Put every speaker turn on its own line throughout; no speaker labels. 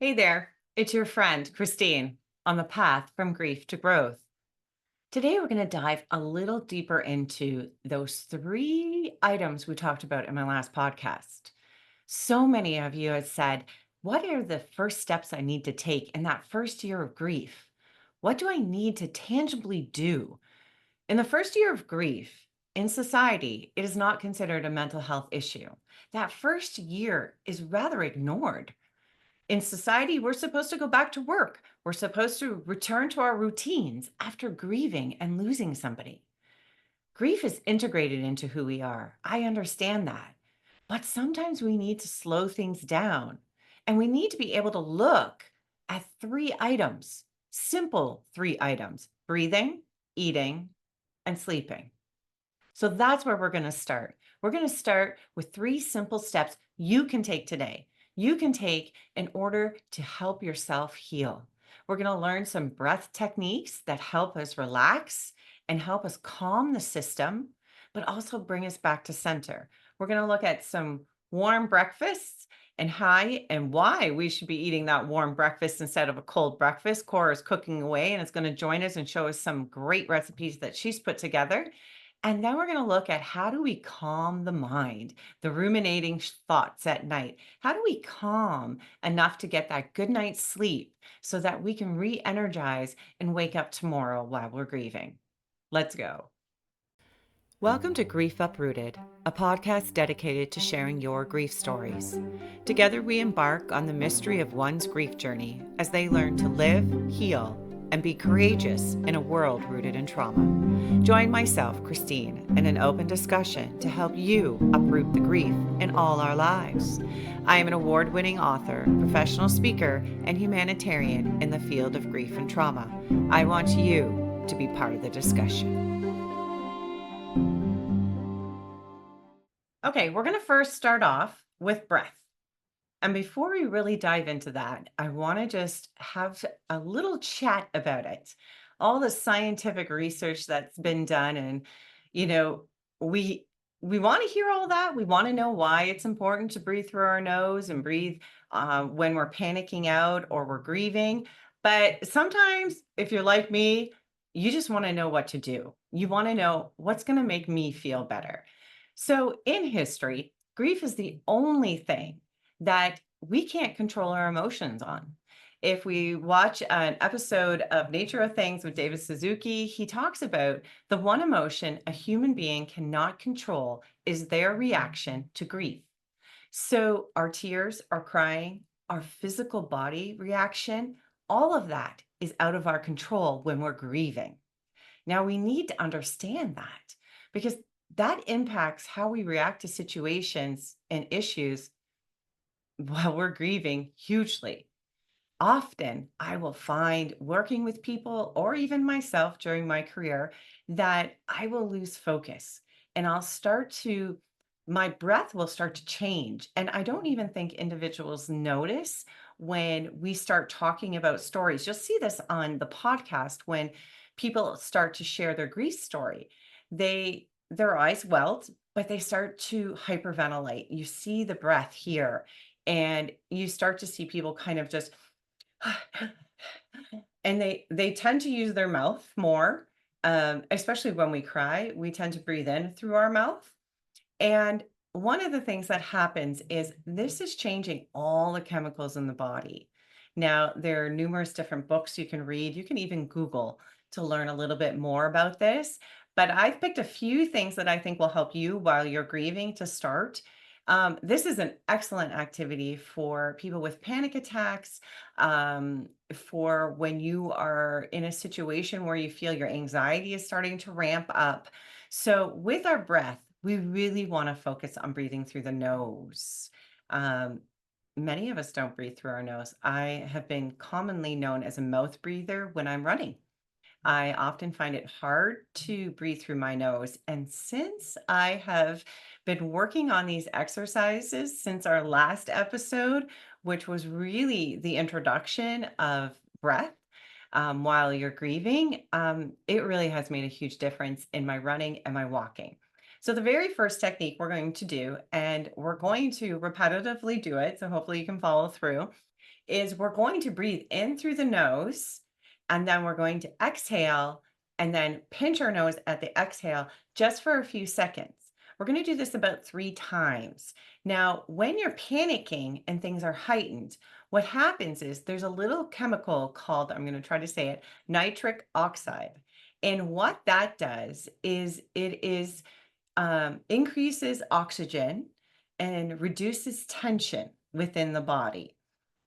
Hey there, it's your friend Christine on the path from grief to growth. Today, we're going to dive a little deeper into those three items we talked about in my last podcast. So many of you have said, what are the first steps I need to take in that first year of grief? What do I need to tangibly do? In the first year of grief, in society, it is not considered a mental health issue. That first year is rather ignored. In society, we're supposed to go back to work. We're supposed to return to our routines after grieving and losing somebody. Grief is integrated into who we are. I understand that. But sometimes we need to slow things down and we need to be able to look at three items, simple three items: breathing, eating, and sleeping. So that's where we're going to start. We're going to start with three simple steps you can take today. You can take in order to help yourself heal. We're going to learn some breath techniques that help us relax and help us calm the system, but also bring us back to center. We're going to look at some warm breakfasts and how and why we should be eating that warm breakfast instead of a cold breakfast. Cora is cooking away and is going to join us and show us some great recipes that she's put together. And then we're going to look at how do we calm the mind, the ruminating thoughts at night? How do we calm enough to get that good night's sleep so that we can re energize and wake up tomorrow while we're grieving? Let's go. Welcome to Grief Uprooted, a podcast dedicated to sharing your grief stories. Together, we embark on the mystery of one's grief journey as they learn to live, heal, and be courageous in a world rooted in trauma. Join myself, Christine, in an open discussion to help you uproot the grief in all our lives. I am an award-winning author, professional speaker, and humanitarian in the field of grief and trauma. I want you to be part of the discussion. Okay, we're going to first start off with breath. And before we really dive into that, I want to just have a little chat about it. All the scientific research that's been done and you know, we we want to hear all that. We want to know why it's important to breathe through our nose and breathe when we're panicking out or we're grieving. But sometimes, if you're like me, you just want to know what to do. You want to know what's going to make me feel better. So, in history, grief is the only thing that we can't control our emotions on. If we watch an episode of Nature of Things with David Suzuki, he talks about the one emotion a human being cannot control is their reaction to grief. So, our tears, our crying, our physical body reaction, all of that is out of our control when we're grieving. Now, we need to understand that because that impacts how we react to situations and issues while we're grieving hugely. Often, I will find working with people or even myself during my career that I will lose focus and my breath will start to change. And I don't even think individuals notice when we start talking about stories. You'll see this on the podcast when people start to share their grief story. Their eyes welt, but they start to hyperventilate. You see the breath here, and you start to see people kind of just and they tend to use their mouth more, especially when we cry, we tend to breathe in through our mouth, and one of the things that happens is this is changing all the chemicals in the body. Now, there are numerous different books you can read. You can even Google to learn a little bit more about this. But I've picked a few things that I think will help you while you're grieving to start. This is an excellent activity for people with panic attacks, for when you are in a situation where you feel your anxiety is starting to ramp up. So, with our breath, we really want to focus on breathing through the nose. Um, Many of us don't breathe through our nose. I have been commonly known as a mouth breather when I'm running. I often find it hard to breathe through my nose. And since I have been working on these exercises since our last episode, which was really the introduction of breath while you're grieving, it really has made a huge difference in my running and my walking. So, the very first technique we're going to do, and we're going to repetitively do it, so hopefully you can follow through, is we're going to breathe in through the nose, and then we're going to exhale and then pinch our nose at the exhale just for a few seconds. We're going to do this about 3 times. Now, when you're panicking and things are heightened, what happens is there's a little chemical called, I'm going to try to say it, nitric oxide. And what that does is increases oxygen and reduces tension within the body.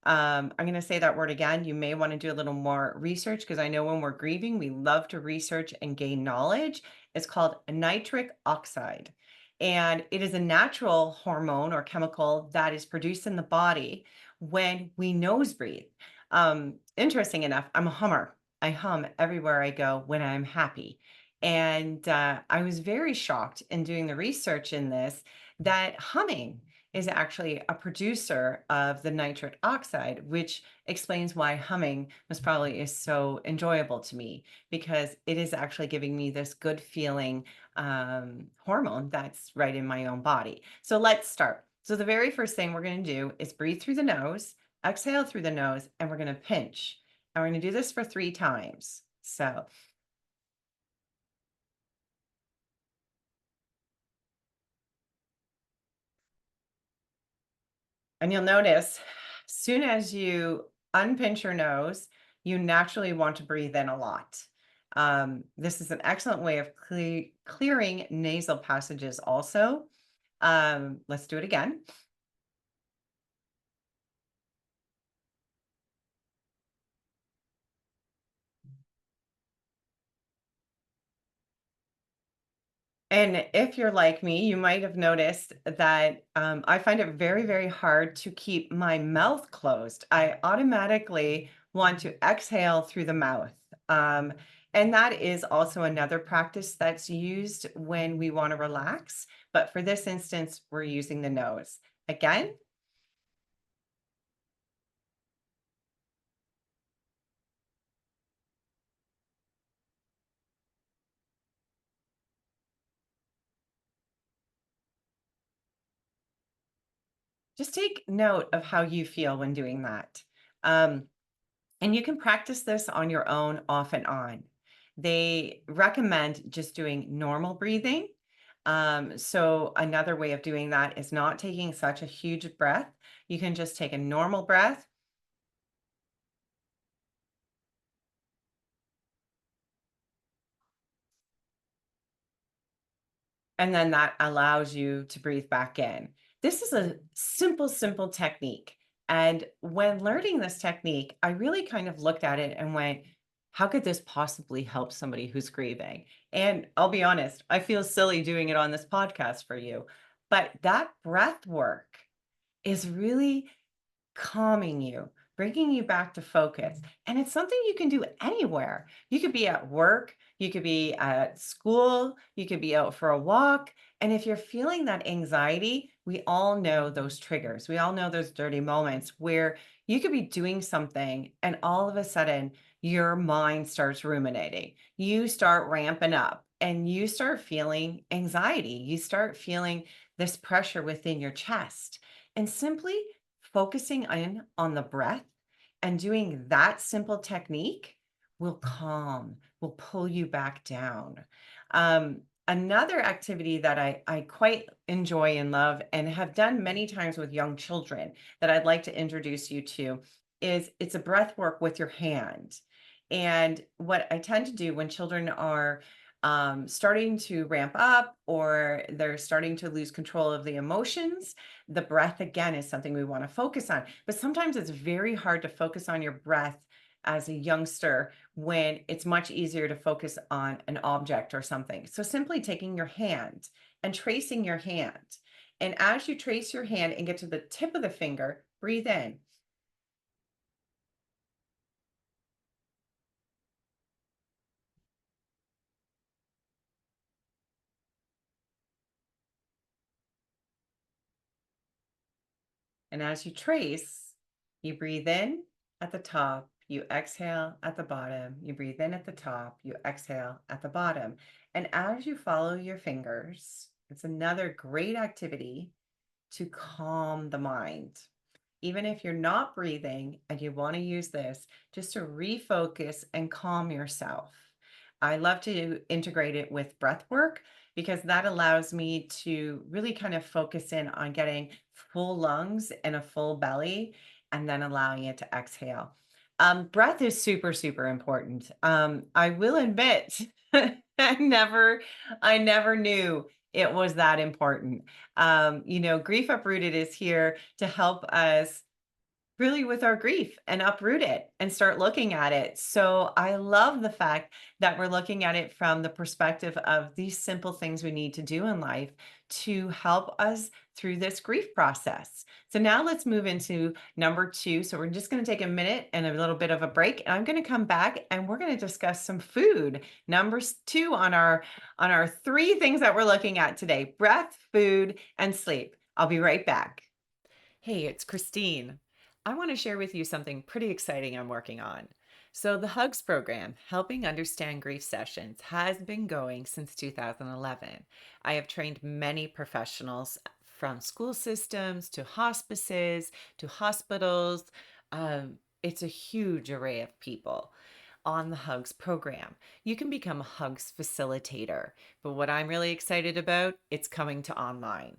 I'm going to say that word again. You may want to do a little more research because I know when we're grieving, we love to research and gain knowledge. It's called nitric oxide. And it is a natural hormone or chemical that is produced in the body when we nose breathe. Interesting enough, I'm a hummer. I hum everywhere I go when I'm happy. And I was very shocked in doing the research in this that humming is actually a producer of the nitric oxide, which explains why humming most probably is so enjoyable to me because it is actually giving me this good feeling hormone that's right in my own body. So let's start. So the very first thing we're going to do is breathe through the nose, exhale through the nose, and we're going to pinch. And we're going to do this for 3 times. So, and you'll notice, as soon as you unpinch your nose, you naturally want to breathe in a lot. This is an excellent way of clearing nasal passages also. Let's do it again. And if you're like me, you might have noticed that I find it very, very hard to keep my mouth closed. I automatically want to exhale through the mouth. Um, and that is also another practice that's used when we want to relax. But for this instance, we're using the nose. Again, just take note of how you feel when doing that. Um, And you can practice this on your own off and on. They recommend just doing normal breathing. So another way of doing that is not taking such a huge breath. You can just take a normal breath. And then that allows you to breathe back in. This is a simple, simple technique. And when learning this technique, I really kind of looked at it and went, how could this possibly help somebody who's grieving? And I'll be honest, I feel silly doing it on this podcast for you. But that breath work is really calming you, bringing you back to focus. And it's something you can do anywhere. You could be at work, you could be at school, you could be out for a walk. And if you're feeling that anxiety, we all know those triggers. We all know those dirty moments where you could be doing something and all of a sudden your mind starts ruminating. You start ramping up and you start feeling anxiety. You start feeling this pressure within your chest. And simply focusing in on the breath and doing that simple technique will calm, will pull you back down. Another activity that I quite enjoy and love and have done many times with young children that I'd like to introduce you to is it's a breath work with your hand. And what I tend to do when children are starting to ramp up or they're starting to lose control of the emotions, the breath again is something we want to focus on. But sometimes it's very hard to focus on your breath as a youngster when it's much easier to focus on an object or something. So simply taking your hand and tracing your hand. And as you trace your hand and get to the tip of the finger, breathe in. And as you trace, you breathe in at the top, you exhale at the bottom, you breathe in at the top, you exhale at the bottom. And as you follow your fingers, it's another great activity to calm the mind. even if you're not breathing and you want to use this just to refocus and calm yourself. I love to integrate it with breath work because that allows me to really kind of focus in on getting full lungs and a full belly and then allowing it to exhale. Breath is super, super important. I will admit, I never, I never knew it was that important. Grief Uprooted is here to help us really with our grief and uproot it and start looking at it. So I love the fact that we're looking at it from the perspective of these simple things we need to do in life to help us through this grief process. So now let's move into number two. So we're just going to take a minute and a little bit of a break, and I'm going to come back and we're going to discuss some food. Two on our three things that we're looking at today: breath, food, and sleep. I'll be right back. Hey, it's Christine. I want to share with you something pretty exciting I'm working on. So, the HUGS program, Helping Understand Grief Sessions, has been going since 2011. I have trained many professionals from school systems to hospices to hospitals. It's a huge array of people on the HUGS program. You can become a HUGS facilitator, but what I'm really excited about, it's coming to online.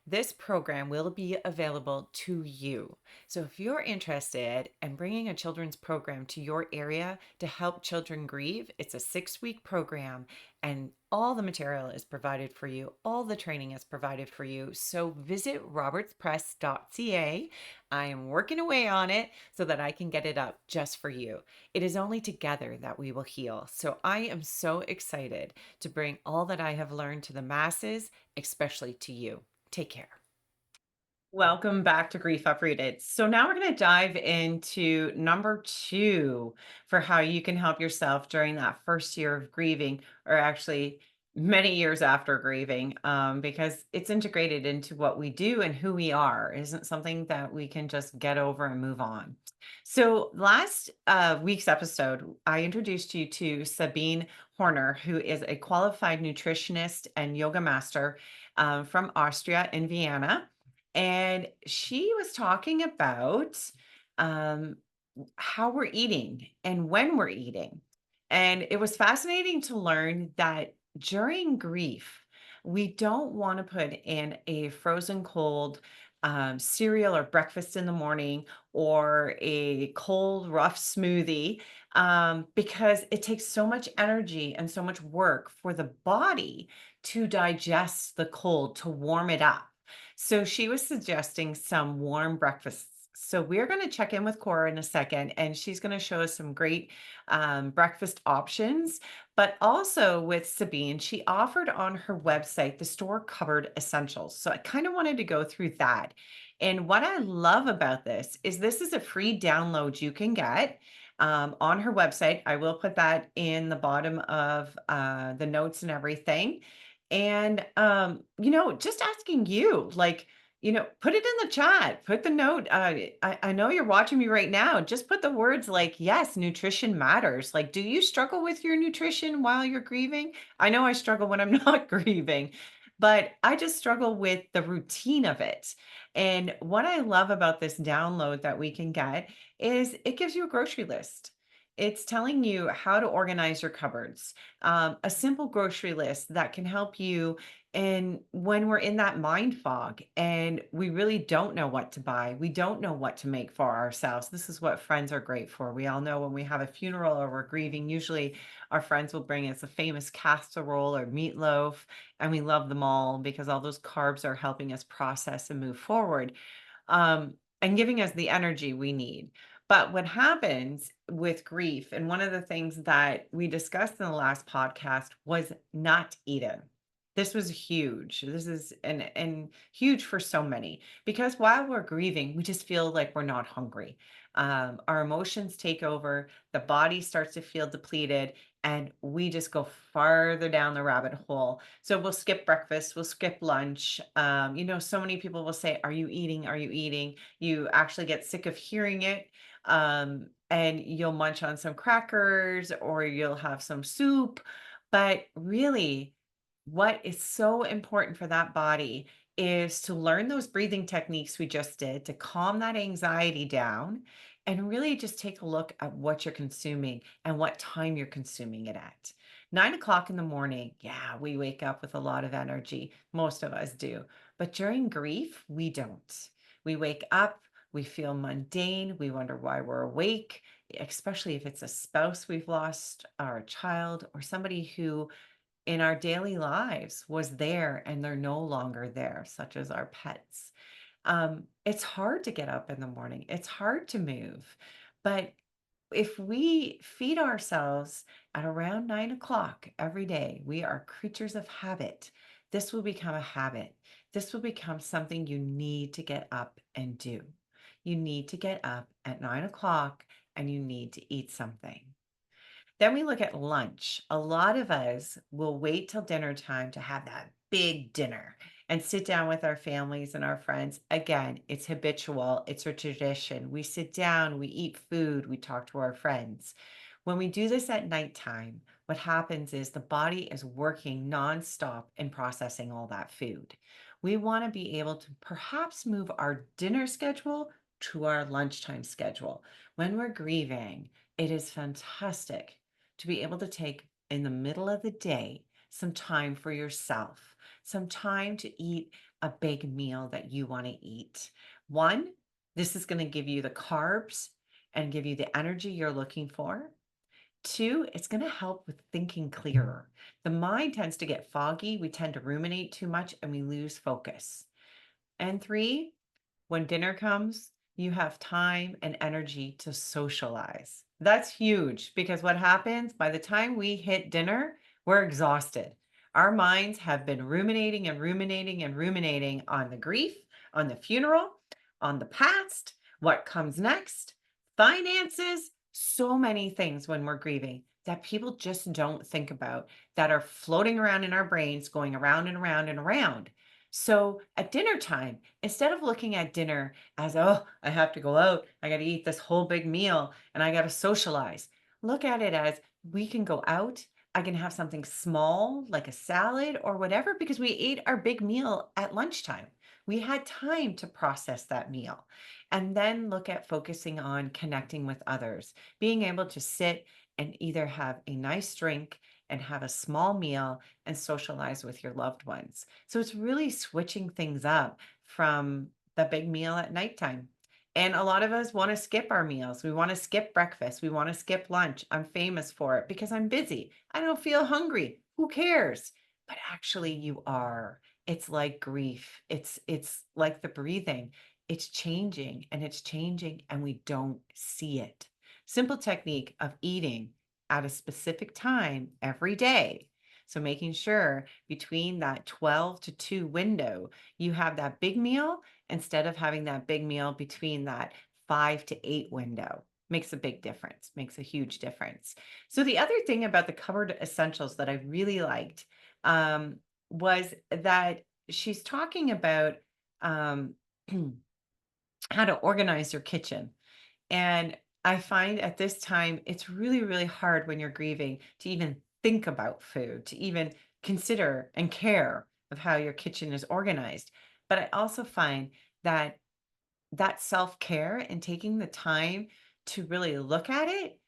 This program will be available to you. So if you're interested in bringing a children's program to your area to help children grieve, it's a 6-week program and all the material is provided for you. All the training is provided for you. So visit robertspress.ca. I am working away on it so that I can get it up just for you. It is only together that we will heal. So I am so excited to bring all that I have learned to the masses, especially to you. Take care. Welcome back to Grief Uprooted. So now we're going to dive into number two for how you can help yourself during that first year of grieving, or actually many years after grieving, because it's integrated into what we do and who we are. It isn't something that we can just get over and move on. So last week's episode, I introduced you to Sabine Horner, who is a qualified nutritionist and yoga master from Austria in Vienna. And she was talking about um, how we're eating and when we're eating. And it was fascinating to learn that during grief, we don't want to put in a frozen cold cereal or breakfast in the morning or a cold, rough smoothie because it takes so much energy and so much work for the body to digest the cold, to warm it up. So she was suggesting some warm breakfasts. So we're going to check in with Cora in a second, and she's going to show us some great breakfast options. But also with Sabine, she offered on her website the store cupboard essentials. So I kind of wanted to go through that. And what I love about this is a free download you can get on her website. I will put that in the bottom of the notes and everything. And, just asking you, like, put it in the chat, put the note. I know you're watching me right now. Just put the words like, yes, nutrition matters. Like, do you struggle with your nutrition while you're grieving? I know I struggle when I'm not grieving, but I just struggle with the routine of it. And what I love about this download that we can get is it gives you a grocery list. It's telling you how to organize your cupboards, a simple grocery list that can help you. And when we're in that mind fog and we really don't know what to buy, we don't know what to make for ourselves. This is what friends are great for. We all know when we have a funeral or we're grieving, usually our friends will bring us a famous casserole or meatloaf, and we love them all because all those carbs are helping us process and move forward and giving us the energy we need. But what happens with grief, and one of the things that we discussed in the last podcast was not eating. This was huge. This is and huge for so many because while we're grieving, we just feel like we're not hungry. Our emotions take over, the body starts to feel depleted, and we just go farther down the rabbit hole. So we'll skip breakfast, we'll skip lunch. So many people will say, "Are you eating? Are you eating?" You actually get sick of hearing it. And you'll munch on some crackers or you'll have some soup. But really, what is so important for that body is to learn those breathing techniques we just did to calm that anxiety down and really just take a look at what you're consuming and what time you're consuming it at. 9 o'clock in the morning, yeah, we wake up with a lot of energy. Most of us do. But during grief, we don't. We wake up, we feel mundane, we wonder why we're awake, especially if it's a spouse we've lost, or a child, or somebody who in our daily lives was there and they're no longer there, such as our pets. It's hard to get up in the morning. It's hard to move. But if we feed ourselves at around 9 o'clock every day, we are creatures of habit. This will become a habit. This will become something you need to get up and do. You need to get up at 9 o'clock and you need to eat something. Then we look at lunch. A lot of us will wait till dinner time to have that big dinner and sit down with our families and our friends. Again, it's habitual, it's a tradition. We sit down, we eat food, we talk to our friends. When we do this at nighttime, what happens is the body is working nonstop in processing all that food. We want to be able to perhaps move our dinner schedule to our lunchtime schedule. When we're grieving, it is fantastic to be able to take in the middle of the day some time for yourself, some time to eat a big meal that you want to eat. One, this is going to give you the carbs and give you the energy you're looking for. Two, it's going to help with thinking clearer. The mind tends to get foggy. We tend to ruminate too much and we lose focus. And three, when dinner comes, you have time and energy to socialize. That's huge because what happens by the time we hit dinner, we're exhausted. Our minds have been ruminating and ruminating and ruminating on the grief, on the funeral, on the past, what comes next, finances, so many things when we're grieving that people just don't think about that are floating around in our brains, going around and around and around. So at dinner time, instead of looking at dinner as, oh, I have to go out, I got to eat this whole big meal and I got to socialize, look at it as we can go out. I can have something small like a salad or whatever because we ate our big meal at lunchtime. We had time to process that meal. And then look at focusing on connecting with others, being able to sit and either have a nice drink and have a small meal and socialize with your loved ones. So it's really switching things up from the big meal at nighttime. And a lot of us want to skip our meals. We want to skip breakfast. We want to skip lunch. I'm famous for it because I'm busy. I don't feel hungry. Who cares? But actually you are. It's like grief. It's like the breathing. It's changing and it's changing and we don't see it. Simple technique of eating at a specific time every day. So making sure between that 12 to 2 window, you have that big meal instead of having that big meal between that 5 to 8 window. Makes a big difference, makes a huge difference. So the other thing about the covered essentials that I really liked was that she's talking about um, how to organize your kitchen. And I find at this time, it's really, really hard when you're grieving to even think about food, to even consider and care of how your kitchen is organized. But I also find that that self-care and taking the time to really look at it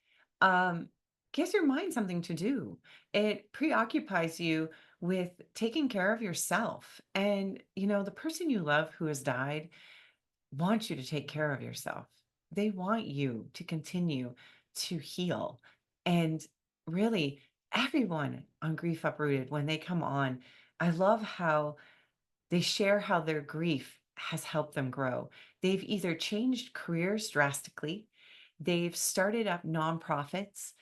um, gives your mind something to do. It preoccupies you with taking care of yourself. And, the person you love who has died want you to take care of yourself. They want you to continue to heal. And really, everyone on Grief Uprooted, when they come on, I love how they share how their grief has helped them grow. They've either changed careers drastically, they've started up nonprofits,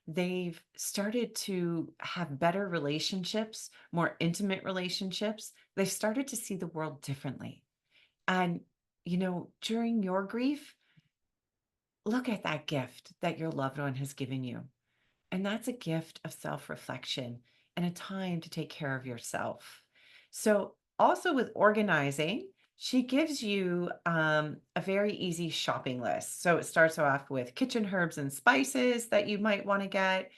they've started to have better relationships, more intimate relationships. They've started to see the world differently. And, during your grief, look at that gift that your loved one has given you. And that's a gift of self reflection and a time to take care of yourself. So, also with organizing, she gives you a very easy shopping list. So, it starts off with kitchen herbs and spices that you might want to get.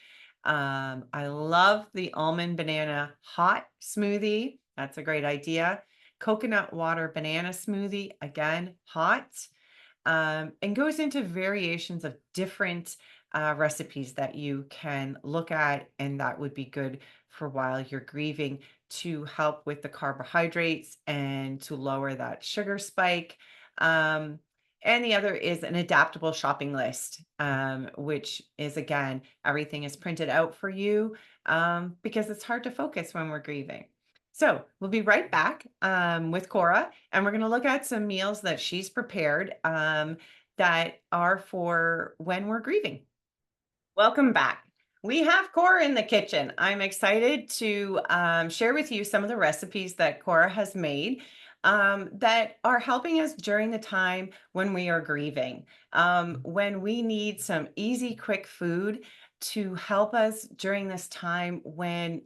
I love the almond banana hot smoothie. That's a great idea. coconut water banana smoothie, again, hot, and goes into variations of different recipes that you can look at, and that would be good for while you're grieving to help with the carbohydrates and to lower that sugar spike. Um, and the other is an adaptable shopping list, which is again, everything is printed out for you because it's hard to focus when we're grieving. So we'll be right back with Cora, and we're going to look at some meals that she's prepared that are for when we're grieving. Welcome back. We have Cora in the kitchen. I'm excited to share with you some of the recipes that Cora has made that are helping us during the time when we are grieving, when we need some easy, quick food to help us during this time when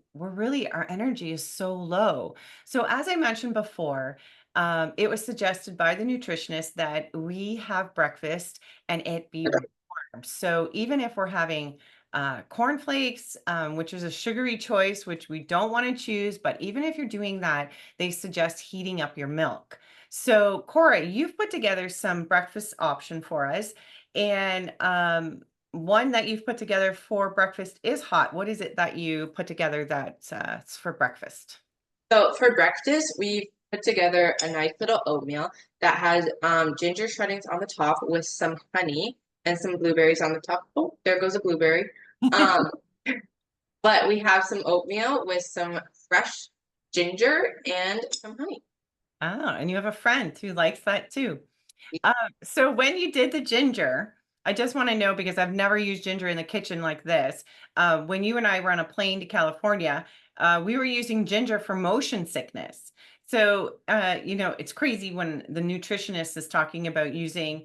our energy is so low. So, as I mentioned before, it was suggested by the nutritionist that we have breakfast and it be so even if we're having cornflakes, which is a sugary choice, which we don't want to choose, but even if you're doing that, they suggest heating up your milk. So, Cora, you've put together some breakfast option for us, and one that you've put together for breakfast is hot. What is it that you put together that's for breakfast?
So for breakfast, we put together a nice little oatmeal that has ginger shreddings on the top with some honey and some blueberries on the top. Oh, there goes a blueberry. Um, but we have some oatmeal with some fresh ginger and some honey.
Oh, and you have a friend who likes that too. Um, so when you did the ginger, I just want to know because I've never used ginger in the kitchen like this. When you and I were on a plane to California, we were using ginger for motion sickness. So, it's crazy when the nutritionist is talking about using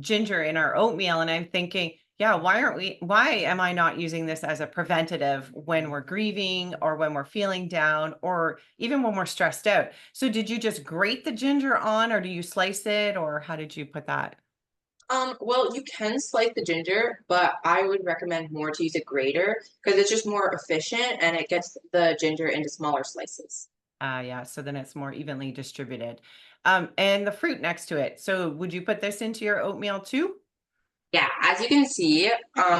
ginger in our oatmeal. And I'm thinking, yeah, why am I not using this as a preventative when we're grieving or when we're feeling down or even when we're stressed out? So did you just grate the ginger on or do you slice it or how did you put that?
Well, you can slice the ginger, but I would recommend more to use a grater because it's just more efficient and it gets the ginger into smaller slices.
Yeah, so then it's more evenly distributed. And the fruit next to it. So would you put this into your oatmeal too?
Yeah, as you can see,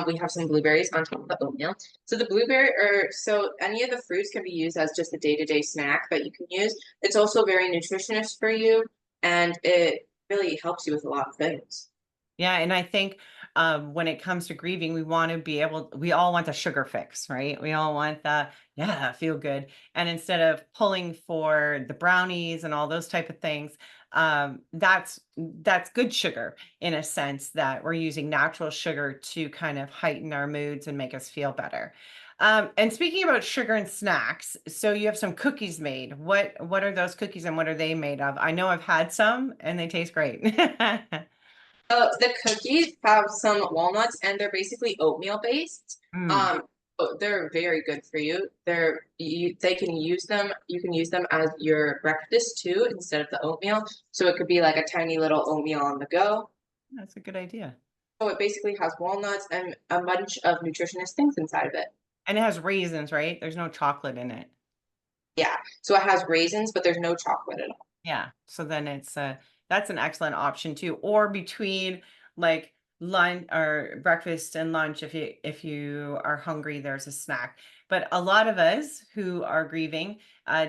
we have some blueberries on top of the oatmeal. So the blueberry, or so any of the fruits can be used as just a day-to-day snack that you can use. It's also very nutritious for you, and it really helps you with a lot of things.
Yeah, and I think when it comes to grieving, we all want the sugar fix, right? We all want the, yeah, feel good. And instead of pulling for the brownies and all those type of things, that's good sugar in a sense that we're using natural sugar to kind of heighten our moods and make us feel better. And speaking about sugar and snacks, so you have some cookies made. What are those cookies and what are they made of? I know I've had some and they taste great.
The cookies have some walnuts, and they're basically oatmeal based.
Mm.
Um, they're very good for you. They can use them. You can use them as your breakfast too, instead of the oatmeal. So it could be like a tiny little oatmeal on the go.
That's a good idea.
So it basically has walnuts and a bunch of nutritious things inside of it.
And it has raisins, right? There's no chocolate in it.
Yeah. So it has raisins, but there's no chocolate at all.
Yeah. So then that's an excellent option too. Or between like lunch or breakfast and lunch, if you are hungry, there's a snack. But a lot of us who are grieving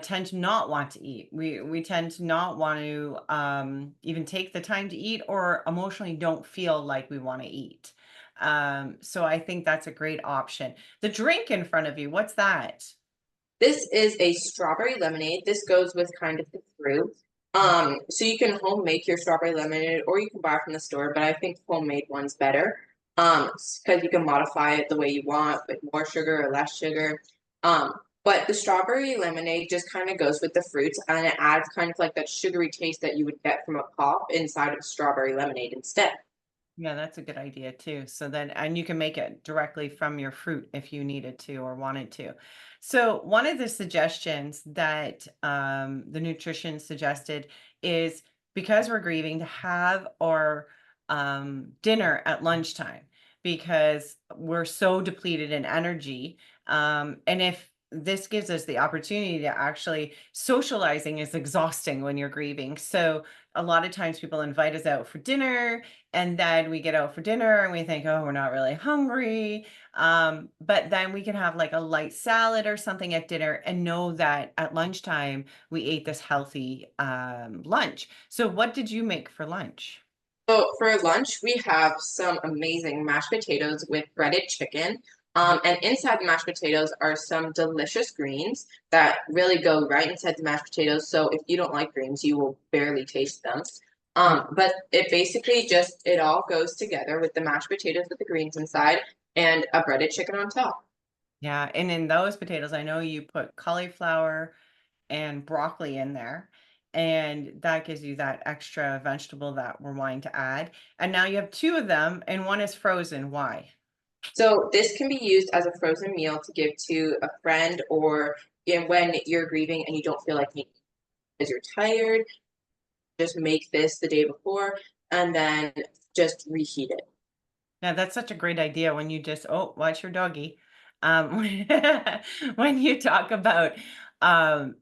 tend to not want to eat. We tend to not want to even take the time to eat or emotionally don't feel like we want to eat. So I think that's a great option. The drink in front of you, what's that?
This is a strawberry lemonade. This goes with kind of the fruit. So you can home make your strawberry lemonade or you can buy it from the store, but I think homemade one's better. Because you can modify it the way you want with more sugar or less sugar. Um, but the strawberry lemonade just kind of goes with the fruits and it adds kind of like that sugary taste that you would get from a pop inside of strawberry lemonade instead.
Yeah, that's a good idea too. So then, and you can make it directly from your fruit if you needed to or wanted to. So one of the suggestions that the nutrition suggested is because we're grieving to have our dinner at lunchtime because we're so depleted in energy. And if this gives us the opportunity to actually socializing is exhausting when you're grieving. So a lot of times people invite us out for dinner and then we get out for dinner and we think, oh, we're not really hungry. But then we can have like a light salad or something at dinner and know that at lunchtime we ate this healthy lunch. So what did you make for lunch?
So for lunch, we have some amazing mashed potatoes with breaded chicken. And inside the mashed potatoes are some delicious greens that really go right inside the mashed potatoes. So if you don't like greens, you will barely taste them. But it basically just it all goes together with the mashed potatoes with the greens inside and a breaded chicken on top.
Yeah, and in those potatoes, I know you put cauliflower and broccoli in there, and that gives you that extra vegetable that we're wanting to add. And now you have 2 of them, and 1 is frozen. Why?
So this can be used as a frozen meal to give to a friend or when you're grieving and you don't feel like eating because you're tired. Just make this the day before and then just reheat it.
Yeah, that's such a great idea when you just oh, watch your doggy. When when you talk about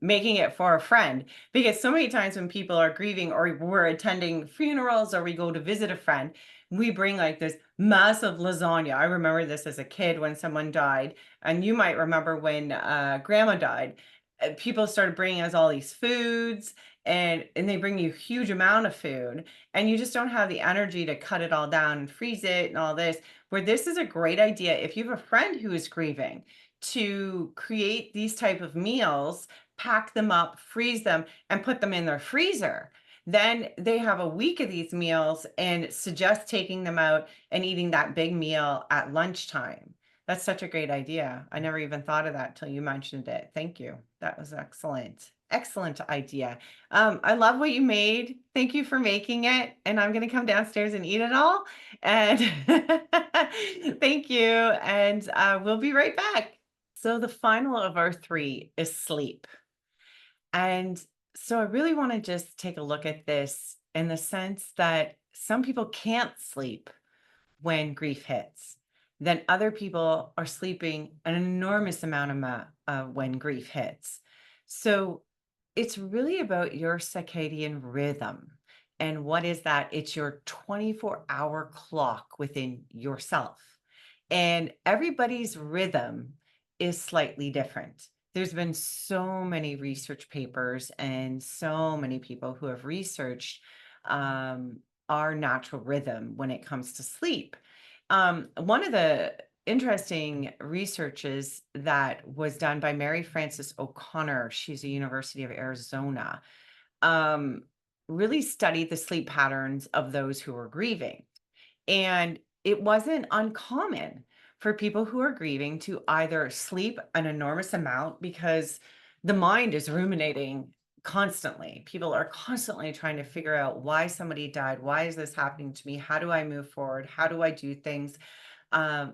making it for a friend, because so many times when people are grieving or we're attending funerals or we go to visit a friend, we bring like this massive lasagna. I remember this as a kid when someone died, and you might remember when grandma died. People started bringing us all these foods, and they bring you huge amount of food and you just don't have the energy to cut it all down and freeze it and all this. Where this is a great idea if you have a friend who is grieving to create these type of meals, pack them up, freeze them, and put them in their freezer. Then they have a week of these meals and suggest taking them out and eating that big meal at lunchtime. That's such a great idea. I never even thought of that till you mentioned it. Thank you. That was excellent. Excellent idea. I love what you made. Thank you for making it, and I'm gonna come downstairs and eat it all, and thank you, and, we'll be right back. So the final of our 3 is sleep, and so I really wanna just take a look at this in the sense that some people can't sleep when grief hits. Then other people are sleeping an enormous amount when grief hits. So it's really about your circadian rhythm. And what is that? It's your 24-hour clock within yourself. And everybody's rhythm is slightly different. There's been so many research papers and so many people who have researched um, our natural rhythm when it comes to sleep. One of the interesting researches that was done by Mary Frances O'Connor, she's a University of Arizona, um, really studied the sleep patterns of those who were grieving. And it wasn't uncommon for people who are grieving to either sleep an enormous amount because the mind is ruminating constantly. People are constantly trying to figure out why somebody died. Why is this happening to me? How do I move forward? How do I do things? And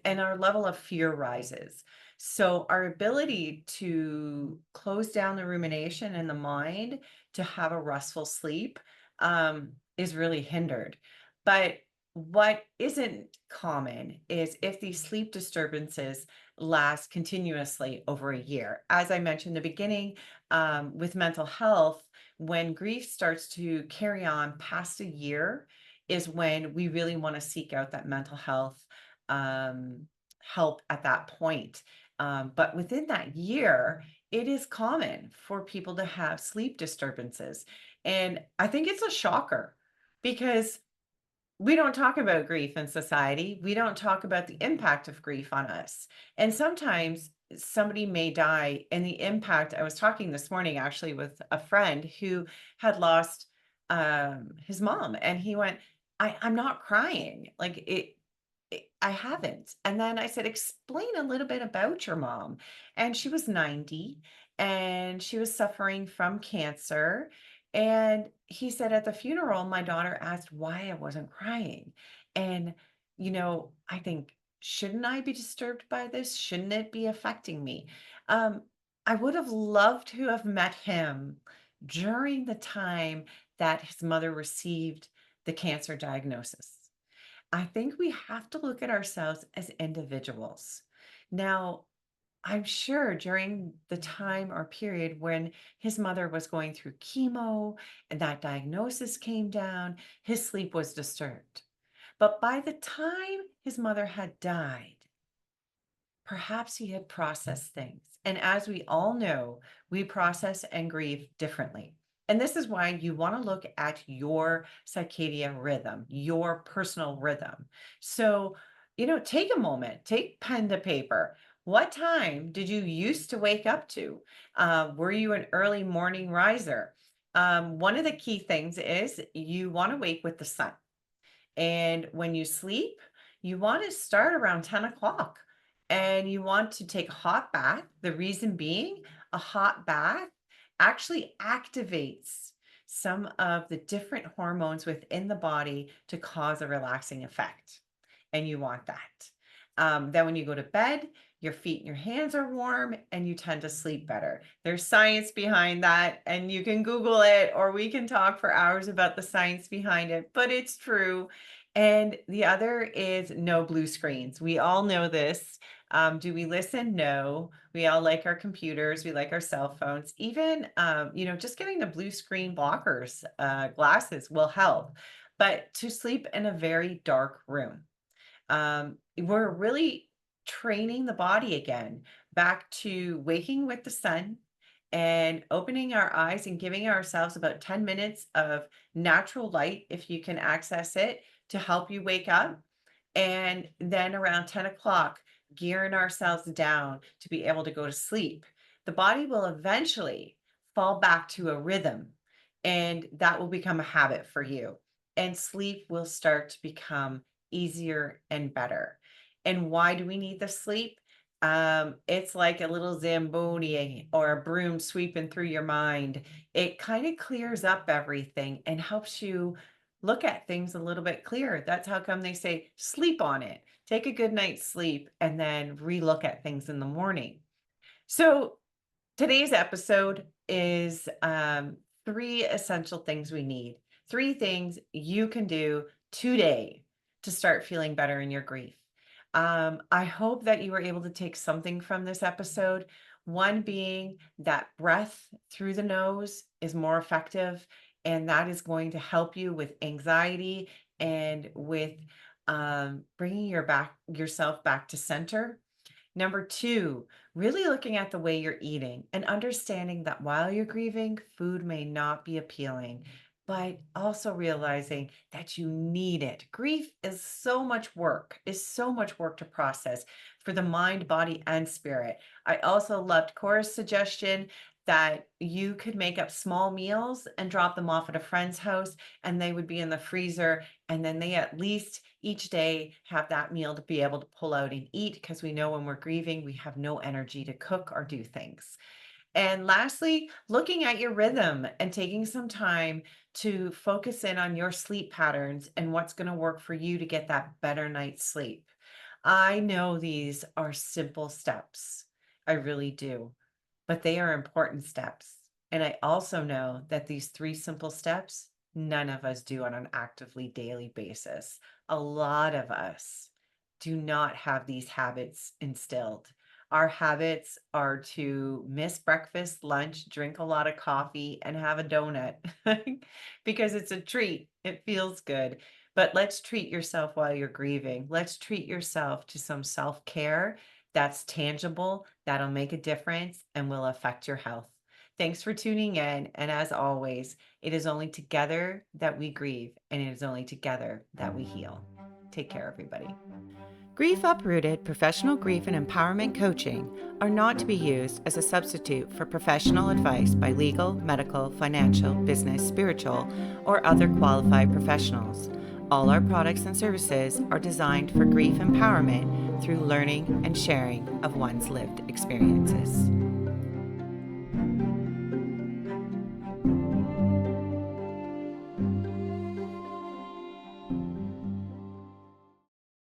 our level of fear rises. So our ability to close down the rumination in the mind to have a restful sleep is really hindered. But what isn't common is if these sleep disturbances last continuously over a year. As I mentioned in the beginning, with mental health, when grief starts to carry on past a year, is when we really want to seek out that mental health um, help at that point. But within that year, it is common for people to have sleep disturbances. And I think it's a shocker because we don't talk about grief in society. We don't talk about the impact of grief on us. And sometimes somebody may die, and the impact. I was talking this morning actually with a friend who had lost his mom, and he went, I'm not crying. Like I haven't. And then I said, explain a little bit about your mom. And she was 90 and she was suffering from cancer. And he said at the funeral, my daughter asked why I wasn't crying. And, I think, shouldn't I be disturbed by this? Shouldn't it be affecting me? Um, I would have loved to have met him during the time that his mother received the cancer diagnosis. I think we have to look at ourselves as individuals. Now, I'm sure during the time or period when his mother was going through chemo and that diagnosis came down, his sleep was disturbed. But by the time his mother had died, perhaps he had processed things. And as we all know, we process and grieve differently. And this is why you want to look at your circadian rhythm, your personal rhythm. So, take a moment, take pen to paper. What time did you used to wake up to? Were you an early morning riser? One of the key things is you want to wake with the sun. And when you sleep, you want to start around 10 o'clock and you want to take a hot bath. The reason being, a hot bath actually activates some of the different hormones within the body to cause a relaxing effect. And you want that. Then when you go to bed, your feet and your hands are warm and you tend to sleep better. There's science behind that, and you can Google it, or we can talk for hours about the science behind it, but it's true. And the other is no blue screens. We all know this. Do we listen? No. We all like our computers. We like our cell phones. Even, just getting the blue screen blockers, glasses will help. But to sleep in a very dark room, we're really training the body again back to waking with the sun and opening our eyes and giving ourselves about 10 minutes of natural light if you can access it to help you wake up. And then around 10 o'clock, gearing ourselves down to be able to go to sleep. The body will eventually fall back to a rhythm, and that will become a habit for you. And sleep will start to become easier and better. And why do we need the sleep? It's like a little Zamboni or a broom sweeping through your mind. It kind of clears up everything and helps you look at things a little bit clearer. That's how come they say sleep on it. Take a good night's sleep and then relook at things in the morning. So today's episode is three essential things we need. Three things you can do today to start feeling better in your grief. I hope that you were able to take something from this episode. One being that breath through the nose is more effective, and that is going to help you with anxiety and with bringing yourself back to center. Number two, really looking at the way you're eating and understanding that while you're grieving, food may not be appealing, but also realizing that you need it. Grief is so much work to process for the mind, body, and spirit. I also loved Cora's suggestion that you could make up small meals and drop them off at a friend's house, and they would be in the freezer, and then they at least each day have that meal to be able to pull out and eat, because we know when we're grieving, we have no energy to cook or do things. And lastly, looking at your rhythm and taking some time to focus in on your sleep patterns and what's going to work for you to get that better night's sleep. I know these are simple steps. I really do, but they are important steps. And I also know that these three simple steps, none of us do on an actively daily basis. A lot of us do not have these habits instilled. Our habits are to miss breakfast, lunch, drink a lot of coffee, and have a donut because it's a treat. It feels good. But let's treat yourself while you're grieving. Let's treat yourself to some self care that's tangible, that'll make a difference, and will affect your health. Thanks for tuning in. And as always, it is only together that we grieve, and it is only together that we heal. Take care, everybody. Grief Uprooted professional grief and empowerment coaching are not to be used as a substitute for professional advice by legal, medical, financial, business, spiritual, or other qualified professionals. All our products and services are designed for grief empowerment through learning and sharing of one's lived experiences.